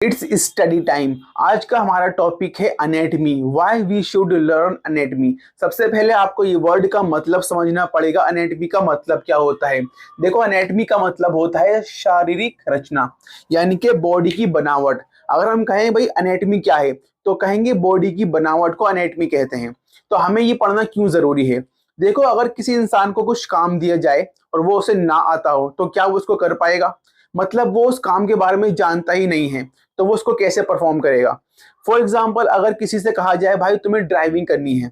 It's study time. आज का हमारा टॉपिक है anatomy. Why we should learn anatomy. सबसे पहले आपको ये वर्ड का मतलब समझना पड़ेगा। अनेटमी का मतलब क्या होता है? देखो, अनेटमी का मतलब होता है शारीरिक रचना, यानी कि बॉडी की बनावट। अगर हम कहें भाई अनेटमी क्या है, तो कहेंगे बॉडी की बनावट को अनेटमी कहते हैं। तो हमें ये पढ़ना क्यों जरूरी है? देखो, अगर किसी इंसान को कुछ काम दिया जाए और वो उसे ना आता हो, तो क्या वो उसको कर पाएगा? मतलब वो उस काम के बारे में जानता ही नहीं है, तो वो उसको कैसे परफॉर्म करेगा? फॉर एग्जाम्पल, अगर किसी से कहा जाए भाई तुम्हें ड्राइविंग करनी है,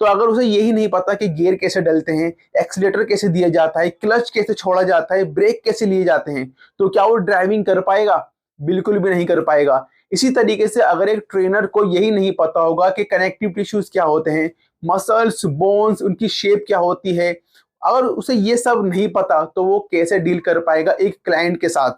तो अगर उसे यही नहीं पता कि गियर कैसे डलते हैं, एक्सीलेटर कैसे दिया जाता है, क्लच कैसे छोड़ा जाता है, ब्रेक कैसे लिए जाते हैं, तो क्या वो ड्राइविंग कर पाएगा? बिल्कुल भी नहीं कर पाएगा। इसी तरीके से अगर एक ट्रेनर को यही नहीं पता होगा कि कनेक्टिव टिश्यूज क्या होते हैं, मसल्स, बोन्स, उनकी शेप क्या होती है, अगर उसे ये सब नहीं पता, तो वो कैसे डील कर पाएगा एक क्लाइंट के साथ?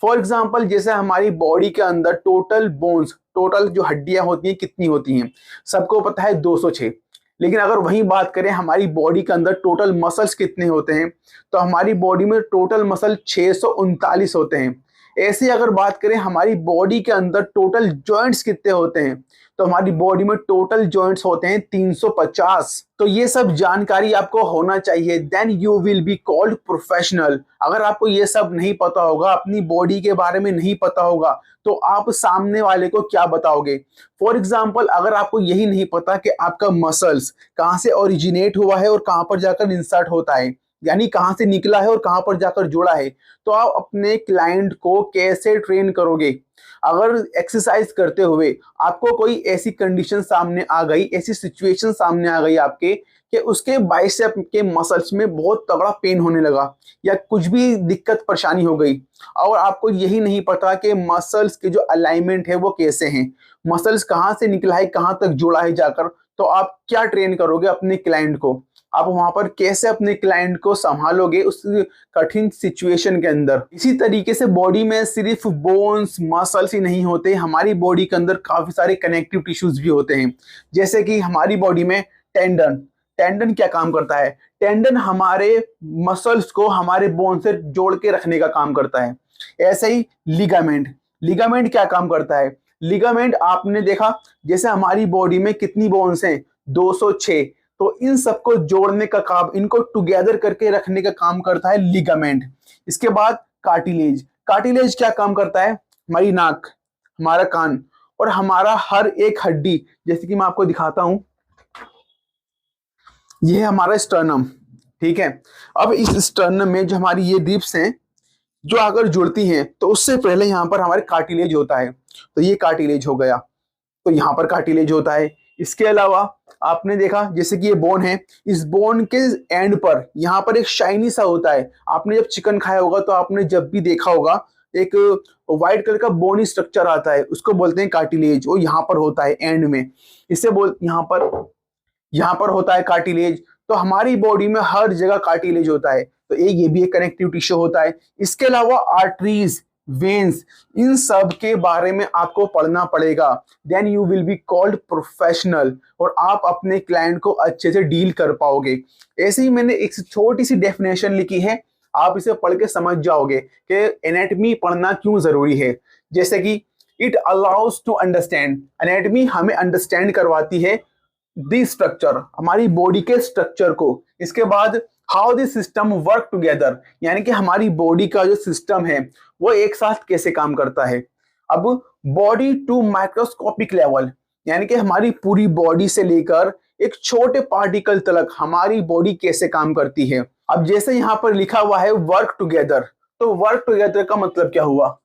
फॉर एग्जाम्पल, जैसे हमारी बॉडी के अंदर टोटल बोन्स, टोटल जो हड्डियां होती हैं कितनी होती हैं? सबको पता है 206। लेकिन अगर वही बात करें हमारी बॉडी के अंदर टोटल मसल्स कितने होते हैं, तो हमारी बॉडी में टोटल मसल 639 होते हैं। ऐसे अगर बात करें हमारी बॉडी के अंदर टोटल जॉइंट्स कितने होते हैं, तो हमारी बॉडी में टोटल जॉइंट्स होते हैं 350। तो ये सब जानकारी आपको होना चाहिए, then you will be called professional. अगर आपको ये सब नहीं पता होगा, अपनी बॉडी के बारे में नहीं पता होगा, तो आप सामने वाले को क्या बताओगे? फॉर एग्जाम्पल, अगर आपको यही नहीं पता कि आपका मसल्स कहाँ से ओरिजिनेट हुआ है और कहाँ पर जाकर इंसर्ट होता है, यानी कहाँ से निकला है और कहाँ पर जाकर जुड़ा है, तो आप अपने क्लाइंट को कैसे ट्रेन करोगे? अगर एक्सरसाइज करते हुए आपको कोई ऐसी कंडीशन सामने आ गई, ऐसी सिचुएशन सामने आ गई आपके, कि उसके बाइसेप के मसल्स में बहुत तगड़ा पेन होने लगा, या कुछ भी दिक्कत परेशानी हो गई, और आपको यही नहीं पता कि मसल्स के जो अलाइनमेंट है वो कैसे हैं, मसल्स कहाँ से निकला है, कहाँ तक जुड़ा है जाकर, तो आप क्या ट्रेन करोगे अपने क्लाइंट को? आप वहां पर कैसे अपने क्लाइंट को संभालोगे उस कठिन सिचुएशन के अंदर? इसी तरीके से बॉडी में सिर्फ बोन्स, मसल्स ही नहीं होते, हमारी बॉडी के अंदर काफी सारे कनेक्टिव टिश्यूज भी होते हैं। जैसे कि हमारी बॉडी में टेंडन। टेंडन क्या काम करता है? टेंडन हमारे मसल्स को हमारे बोन से जोड़ के रखने का काम करता है। ऐसे ही लिगामेंट। लिगामेंट क्या काम करता है? लिगामेंट आपने देखा, जैसे हमारी बॉडी में कितनी बोन्स हैं? 206। तो इन सबको जोड़ने का काम, इनको टुगेदर करके रखने का काम करता है लिगामेंट। इसके बाद कार्टिलेज। कार्टिलेज क्या काम करता है? हमारी नाक, हमारा कान और हमारा हर एक हड्डी। जैसे कि मैं आपको दिखाता हूं, यह है हमारा स्टर्नम। ठीक है, अब इस स्टर्नम में जो हमारी ये रिब्स हैं, जो अगर जुड़ती हैं, तो उससे पहले यहाँ पर हमारे कार्टिलेज होता है। तो ये कार्टिलेज हो गया, तो यहाँ पर कार्टिलेज होता है। इसके अलावा आपने देखा, जैसे कि ये बोन है, इस बोन के एंड पर यहाँ पर एक शाइनी सा होता है। आपने जब चिकन खाया होगा, तो आपने जब भी देखा होगा, एक व्हाइट कलर का बोनी स्ट्रक्चर आता है, उसको बोलते हैं कार्टिलेज। वो यहाँ पर होता है एंड में, इसे बोल यहाँ पर होता है कार्टिलेज। तो हमारी बॉडी में हर जगह कार्टिलेज होता है। तो ये भी एक कनेक्टिव टिश्यू होता है। इसके अलावा आर्टरीज, वेन्स, इन सब के बारे में आपको पढ़ना पड़ेगा। Then you will be called professional, और आप अपने क्लाइंट को अच्छे से डील कर पाओगे। ऐसे ही मैंने एक छोटी सी डेफिनेशन लिखी है, आप इसे पढ़ के समझ जाओगे कि एनाटॉमी पढ़ना क्यों जरूरी है। जैसे कि it allows to understand. Anatomy हमें अंडरस्टैंड करवाती है दी स्ट्रक्चर, हमारी बॉडी के स्ट्रक्चर को। इसके बाद how this system work together, यानी कि हमारी बॉडी का जो सिस्टम है वो एक साथ कैसे काम करता है। अब बॉडी टू माइक्रोस्कोपिक लेवल, यानी कि हमारी पूरी बॉडी से लेकर एक छोटे पार्टिकल तक हमारी बॉडी कैसे काम करती है। अब जैसे यहाँ पर लिखा हुआ है वर्क टुगेदर, तो वर्क टुगेदर का मतलब क्या हुआ?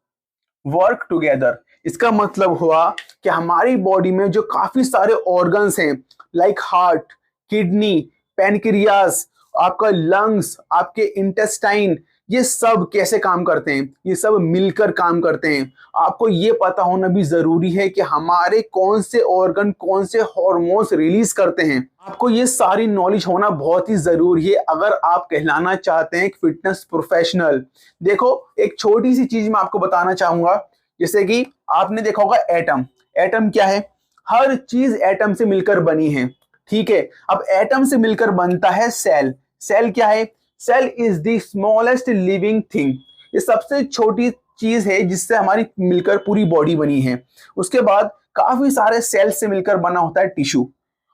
वर्क टुगेदर, इसका मतलब हुआ कि हमारी बॉडी में जो काफी सारे ऑर्गन्स हैं, लाइक हार्ट, किडनी, पैनक्रियास, आपका लंग्स, आपके इंटेस्टाइन, ये सब कैसे काम करते हैं? ये सब मिलकर काम करते हैं। आपको ये पता होना भी जरूरी है कि हमारे कौन से ऑर्गन कौन से हार्मोन्स रिलीज करते हैं। आपको ये सारी नॉलेज होना बहुत ही जरूरी है अगर आप कहलाना चाहते हैं एक फिटनेस प्रोफेशनल। देखो, एक छोटी सी चीज मैं आपको बताना चाहूंगा। जैसे कि आपने देखा होगा एटम। एटम क्या है? हर चीज एटम से मिलकर बनी है। ठीक है, अब एटम से मिलकर बनता है सेल। सेल क्या है? Cell is the smallest living thing. ये सबसे छोटी चीज है जिससे हमारी मिलकर पूरी बॉडी बनी है। उसके बाद काफी सारे सेल्स से मिलकर बना होता है टिश्यू,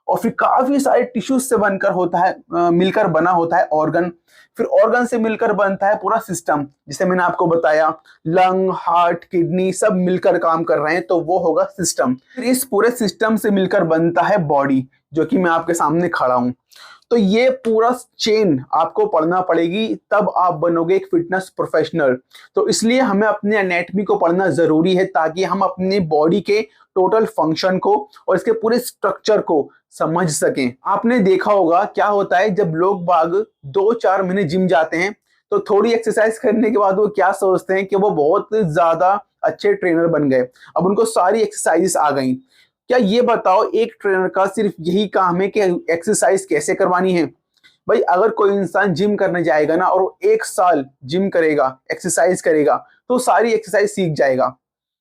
और फिर काफी सारे टिश्यूज से बनकर होता है मिलकर बना होता है ऑर्गन। फिर ऑर्गन से मिलकर बनता है पूरा सिस्टम, जिसे मैंने आपको बताया लंग, हार्ट, किडनी सब मिलकर काम कर रहे हैं, तो वो होगा सिस्टम। फिर इस पूरे सिस्टम से मिलकर बनता है बॉडी, जो कि मैं आपके सामने खड़ा हूं। तो ये पूरा चेन आपको पढ़ना पड़ेगी, तब आप बनोगे एक फिटनेस प्रोफेशनल। तो इसलिए हमें अपने एनाटॉमी को पढ़ना जरूरी है, ताकि हम अपनी बॉडी के टोटल फंक्शन को और इसके पूरे स्ट्रक्चर को समझ सकें। आपने देखा होगा क्या होता है जब लोग बाग 2-4 महीने जिम जाते हैं, तो थोड़ी एक्सरसाइज करने के बाद वो क्या सोचते हैं कि वो बहुत ज्यादा अच्छे ट्रेनर बन गए, अब उनको सारी एक्सरसाइज आ गई। क्या ये बताओ, एक ट्रेनर का सिर्फ यही काम है कि एक्सरसाइज कैसे करवानी है? भाई अगर कोई इंसान जिम करने जाएगा ना, और 1 साल जिम करेगा, एक्सरसाइज करेगा, तो सारी एक्सरसाइज सीख जाएगा।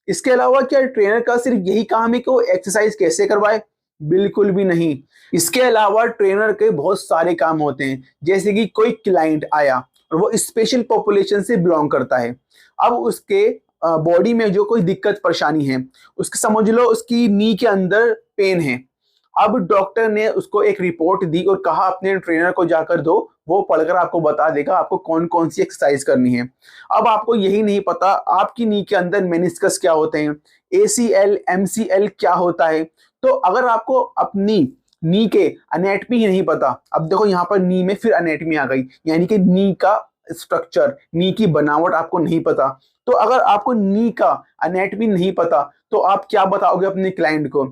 इसके अलावा क्या ट्रेनर का सिर्फ यही काम है कि वो एक्सरसाइज कैसे करवाए? बिल्कुल भी नहीं। इसके अलावा ट्रेनर के बहुत सारे काम होते हैं, जैसे कि कोई क्लाइंट आया और वो स्पेशल पॉपुलेशन से बिलोंग करता है। अब उसके बॉडी में जो कोई दिक्कत परेशानी है, उसके समझ लो उसकी नी के अंदर पेन है। अब डॉक्टर ने उसको एक रिपोर्ट दी और कहा अपने ट्रेनर को जाकर दो, वो पढ़कर आपको बता देगा आपको कौन कौन सी एक्सरसाइज करनी है। अब आपको यही नहीं पता आपकी नी के अंदर मेनिस्कस क्या होते हैं, ACL, MCL क्या होता है। तो अगर आपको अपनी नी के एनाटॉमी ही नहीं पता, अब देखो यहाँ पर नी में फिर एनाटॉमी आ गई, यानी कि नी का स्ट्रक्चर, नी की बनावट आपको नहीं पता। तो अगर आपको नी का एनाटॉमी नहीं पता, तो आप क्या बताओगे अपने क्लाइंट को?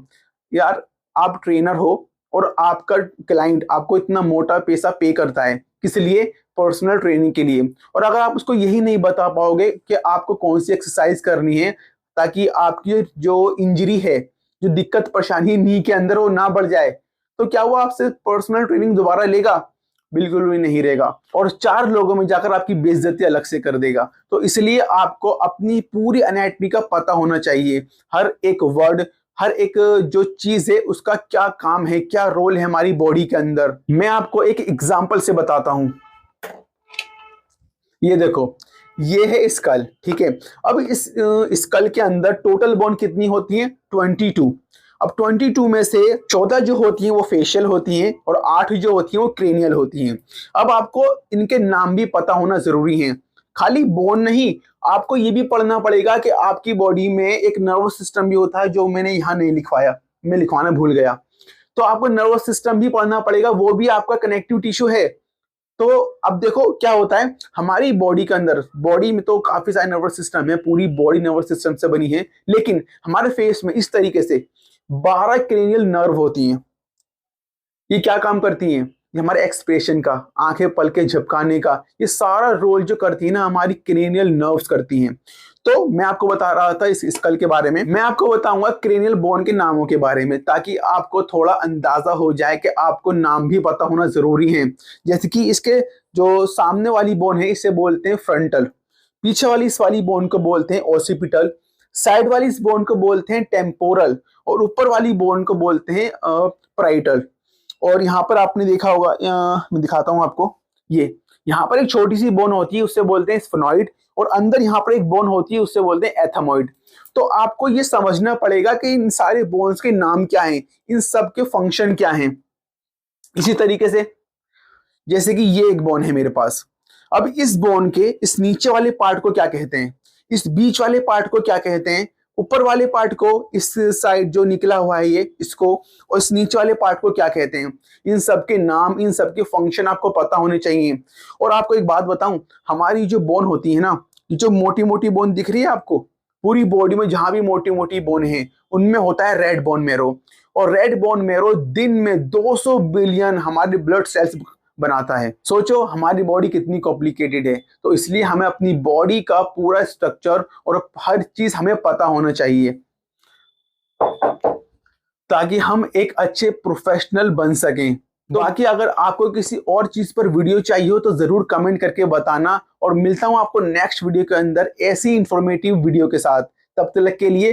यार आप ट्रेनर हो और आपका क्लाइंट आपको इतना मोटा पैसा पे करता है, किस लिए? पर्सनल ट्रेनिंग के लिए। और अगर आप उसको यही नहीं बता पाओगे कि आपको कौन सी एक्सरसाइज करनी है ताकि आपकी जो इंजरी है, जो दिक्कत परेशानी नी के अंदर, वो ना बढ़ जाए, तो क्या वो आपसे पर्सनल ट्रेनिंग दोबारा लेगा? बिल्कुल भी नहीं रहेगा, और 4 लोगों में जाकर आपकी बेइज्जती अलग से कर देगा। तो इसलिए आपको अपनी पूरी एनाटॉमी का पता होना चाहिए, हर एक वर्ड, हर एक जो चीज है उसका क्या काम है, क्या रोल है हमारी बॉडी के अंदर। मैं आपको एक एग्जांपल से बताता हूं। ये देखो, ये है स्कल, ठीक है। अब इस स्कल के अंदर टोटल बोन कितनी होती है? 22। अब 22 में से 14 जो होती हैं वो फेशियल होती हैं, और 8 जो होती हैं वो क्रेनियल होती हैं। अब आपको इनके नाम भी पता होना जरूरी है। खाली बोन नहीं, आपको ये भी पढ़ना पड़ेगा कि आपकी बॉडी में एक नर्वस सिस्टम भी होता है, जो मैंने यहाँ नहीं लिखवाया, मैं लिखवाना भूल गया। तो आपको नर्वस सिस्टम भी पढ़ना पड़ेगा, वो भी आपका कनेक्टिव टिश्यू है। तो अब देखो क्या होता है हमारी बॉडी के अंदर, बॉडी में तो काफी सारे नर्वस सिस्टम है, पूरी बॉडी नर्वस सिस्टम से बनी है, लेकिन हमारे फेस में इस तरीके से 12 क्रेनियल नर्व होती हैं। ये क्या काम करती हैं? ये हमारे एक्सप्रेशन का, आंखें पलके झपकाने का, ये सारा रोल जो करती है ना, हमारी क्रेनियल नर्व्स करती हैं। तो मैं आपको बता रहा था इस स्कल के बारे में, मैं आपको बताऊंगा क्रेनियल बोन के नामों के बारे में, ताकि आपको थोड़ा अंदाजा हो जाए कि आपको नाम भी पता होना जरूरी है। जैसे कि इसके जो सामने वाली बोन है इसे बोलते हैं फ्रंटल, पीछे वाली इस वाली बोन को बोलते हैं ओसिपिटल, साइड वाली इस बोन को बोलते हैं टेम्पोरल, और ऊपर वाली बोन को बोलते हैं पैराइटल। और यहाँ पर आपने देखा होगा, मैं दिखाता हूँ आपको, ये यहाँ पर एक छोटी सी बोन होती है, उससे बोलते हैं स्फेनॉइड, और अंदर यहाँ पर एक बोन होती है, उससे बोलते हैं एथमॉइड। तो आपको ये समझना पड़ेगा कि इन सारे बोन्स के नाम क्या हैं, इन सब के फंक्शन क्या हैं। इसी तरीके से जैसे कि ये एक बोन है मेरे पास, अब इस बोन के इस नीचे वाले पार्ट को क्या कहते हैं, इस बीच वाले पार्ट को क्या कहते हैं, ऊपर वाले पार्ट को, इस साइड जो निकला हुआ है ये, इसको, और इस नीचे वाले पार्ट को क्या कहते हैं। इन सब के नाम, इन सब के फंक्शन आपको पता होने चाहिए। और आपको एक बात बताऊं, हमारी जो बोन होती है ना, जो मोटी मोटी बोन दिख रही है आपको पूरी बॉडी में, जहां भी मोटी मोटी बोन है उनमें होता है रेड बोन मैरो, और रेड बोन मैरो दिन में 200 बिलियन हमारे ब्लड सेल्स बनाता है। सोचो हमारी बॉडी कितनी कॉम्प्लिकेटेड है। तो इसलिए हमें अपनी बॉडी का पूरा स्ट्रक्चर और हर चीज हमें पता होना चाहिए, ताकि हम एक अच्छे प्रोफेशनल बन सकें। तो बाकी अगर आपको किसी और चीज पर वीडियो चाहिए हो तो जरूर कमेंट करके बताना, और मिलता हूं आपको नेक्स्ट वीडियो के अंदर ऐसी इंफॉर्मेटिव वीडियो के साथ। तब तक के लिए